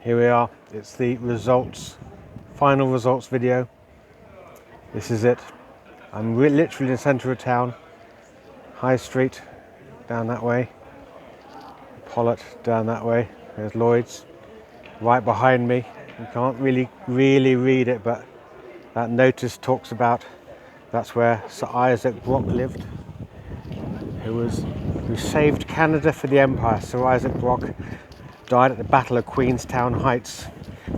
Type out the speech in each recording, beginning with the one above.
Here we are. It's the results, final results video. This is it. I'm literally in the centre of town. High Street, down that way. Pollet, down that way. There's Lloyd's, right behind me. You can't really read it, but that notice talks about that's where Sir Isaac Brock lived, who saved Canada for the Empire. Sir Isaac Brock died at the Battle of Queenstown Heights,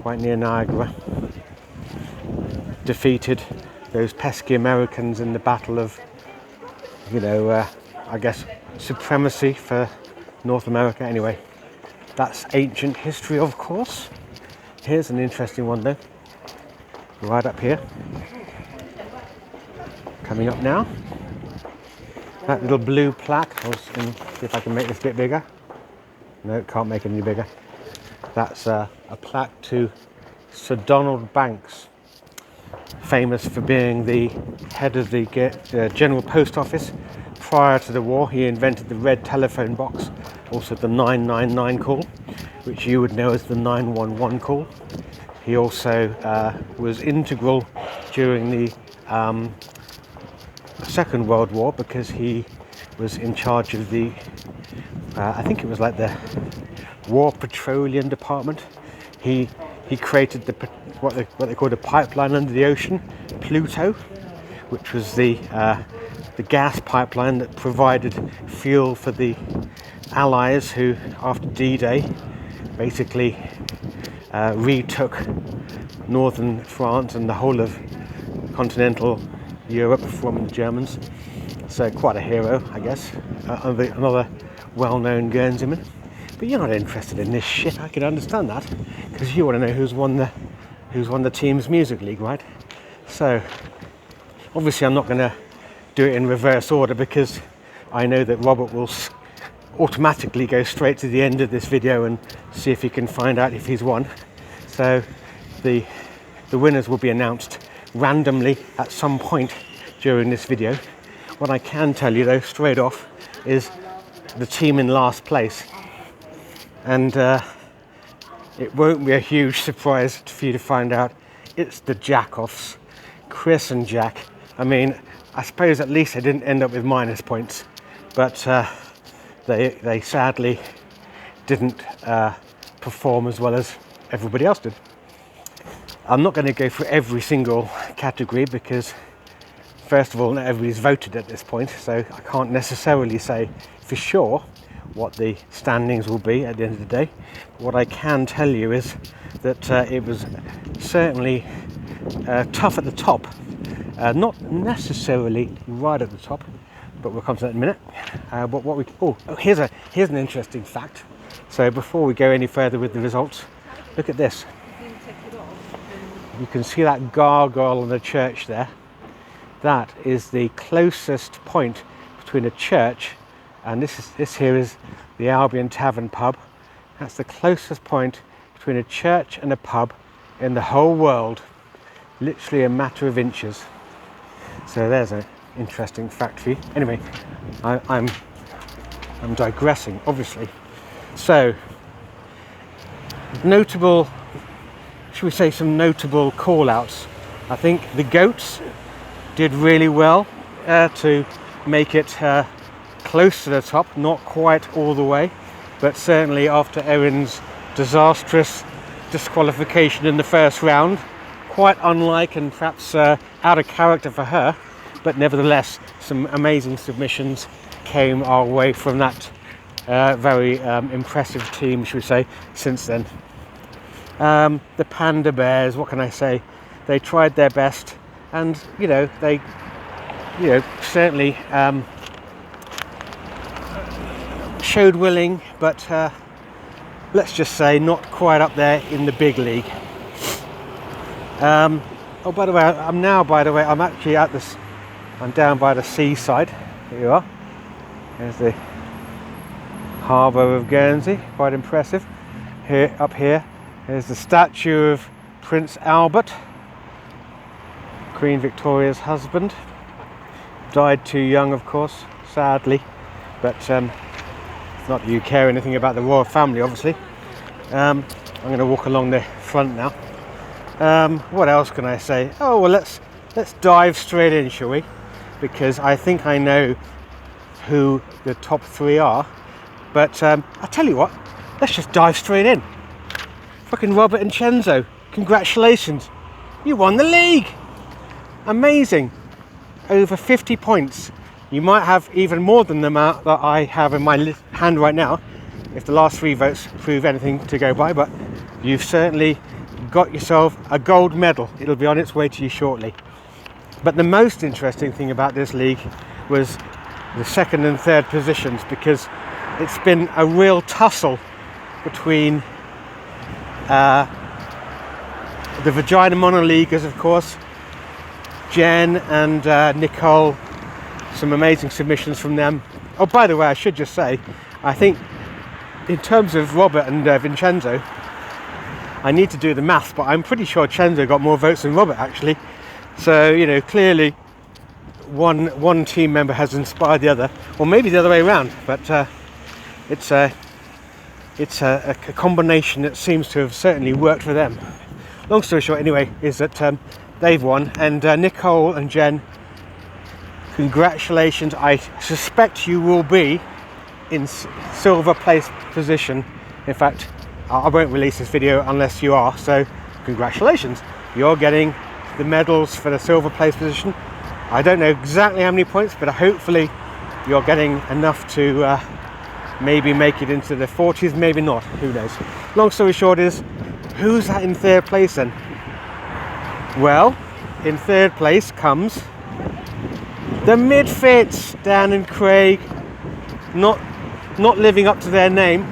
quite near Niagara. Defeated those pesky Americans in the battle of, I guess, supremacy for North America. Anyway, that's ancient history, of course. Here's an interesting one though, right up here. Coming up now. That little blue plaque, I was going to see if I can make this a bit bigger. No, can't make it any bigger. That's a plaque to Sir Donald Banks, famous for being the head of the General Post Office. Prior to the war, he invented the red telephone box, also the 999 call, which you would know as the 911 call. He also was integral during the Second World War, because he was in charge of the, I think it was like the War Petroleum Department. He created what they called a pipeline under the ocean, Pluto, which was the gas pipeline that provided fuel for the Allies, who, after D-Day, basically retook northern France and the whole of continental Europe from the Germans. So quite a hero, I guess. Another well-known Guernseyman. But you're not interested in this shit. I can understand that, because you want to know who's won the team's music league, right? So obviously I'm not going to do it in reverse order, because I know that Robert will automatically go straight to the end of this video and see if he can find out if he's won. So the winners will be announced randomly at some point during this video. What I can tell you though, straight off, is the team in last place, and it won't be a huge surprise for you to find out it's the Jackoffs, Chris and Jack. I mean, I suppose at least they didn't end up with minus points, but they sadly didn't perform as well as everybody else did. I'm not going to go through every single category, because first of all, not everybody's voted at this point, so I can't necessarily say for sure what the standings will be at the end of the day. What I can tell you is that it was certainly tough at the top, not necessarily right at the top, but we'll come to that in a minute. Here's an interesting fact. So before we go any further with the results, look at this. You can see that gargoyle on the church there. That is the closest point between a church, and this here is the Albion Tavern pub. That's the closest point between a church and a pub in the whole world. Literally a matter of inches. So there's an interesting fact for you. Anyway, I'm digressing, obviously. So, notable, should we say, some notable call-outs. I think the Goats did really well to make it close to the top, not quite all the way, but certainly after Erin's disastrous disqualification in the first round, quite unlike and perhaps out of character for her, but nevertheless some amazing submissions came our way from that very impressive team, should we say, since then. The Panda Bears, what can I say? They tried their best, and they certainly showed willing, but let's just say not quite up there in the big league. Oh, by the way, I'm actually I'm down by the seaside. Here you are. There's the harbour of Guernsey, quite impressive. Here, up here, there's the statue of Prince Albert, Queen Victoria's husband. Died too young, of course, sadly, but not that you care anything about the royal family, obviously. I'm going to walk along the front now. What else can I say? Oh, well, let's dive straight in, shall we? Because I think I know who the top 3 are. But I'll tell you what, let's just dive straight in. Fucking Robert and Chenzo, congratulations. You won the league. Amazing. Over 50 points. You might have even more than the amount that I have in my hand right now, if the last 3 votes prove anything to go by, but you've certainly got yourself a gold medal. It'll be on its way to you shortly. But the most interesting thing about this league was the 2nd and 3rd positions, because it's been a real tussle between the Vagina Monoleaguers, of course, Jen and Nicole. Some amazing submissions from them. Oh, by the way, I should just say, I think in terms of Robert and Vincenzo, I need to do the maths, but I'm pretty sure Chenzo got more votes than Robert, actually. So, you know, clearly one team member has inspired the other, or maybe the other way around, but it's a combination that seems to have certainly worked for them. Long story short, anyway, is that they've won, and Nicole and Jen, congratulations. I suspect you will be in silver place position. In fact, I won't release this video unless you are, so congratulations. You're getting the medals for the silver place position. I don't know exactly how many points, but hopefully you're getting enough to maybe make it into the 40s, maybe not, who knows. Long story short is, who's that in 3rd place then? Well, in 3rd place comes the Midfits, Dan and Craig. Not living up to their name.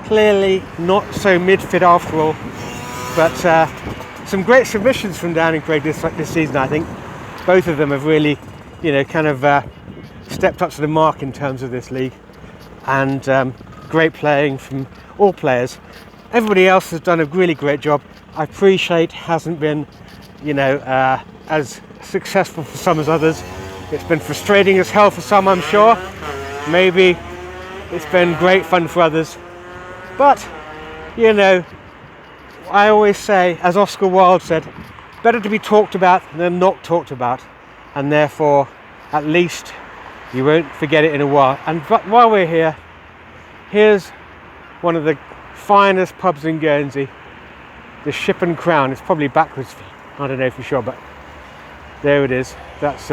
Clearly not so midfit after all. But some great submissions from Dan and Craig this season, I think. Both of them have really, you know, kind of stepped up to the mark in terms of this league. And great playing from all players. Everybody else has done a really great job. I appreciate hasn't been, you know, as successful for some as others. It's been frustrating as hell for some, I'm sure. Maybe it's been great fun for others. But, you know, I always say, as Oscar Wilde said, better to be talked about than not talked about. And therefore, at least you won't forget it in a while. And but while we're here, here's one of the finest pubs in Guernsey, the Ship and Crown. It's probably backwards, I don't know for sure, but there it is. That's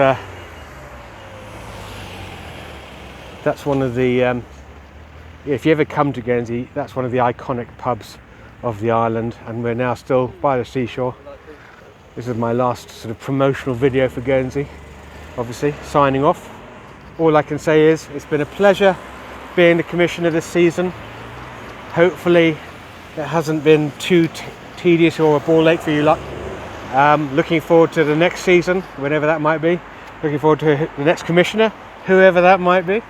one of the, if you ever come to Guernsey, that's one of the iconic pubs of the island, and we're now still by the seashore. This is my last sort of promotional video for Guernsey, obviously, signing off. All I can say is it's been a pleasure being the commissioner this season. Hopefully it hasn't been too tedious or a ball ache for you lot. Looking forward to the next season, whenever that might be. Looking forward to the next commissioner, whoever that might be.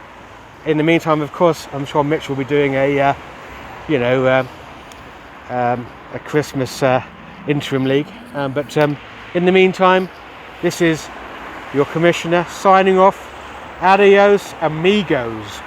In the meantime, of course, I'm sure Mitch will be doing a Christmas interim league. But in the meantime, this is your commissioner signing off. Adios, amigos.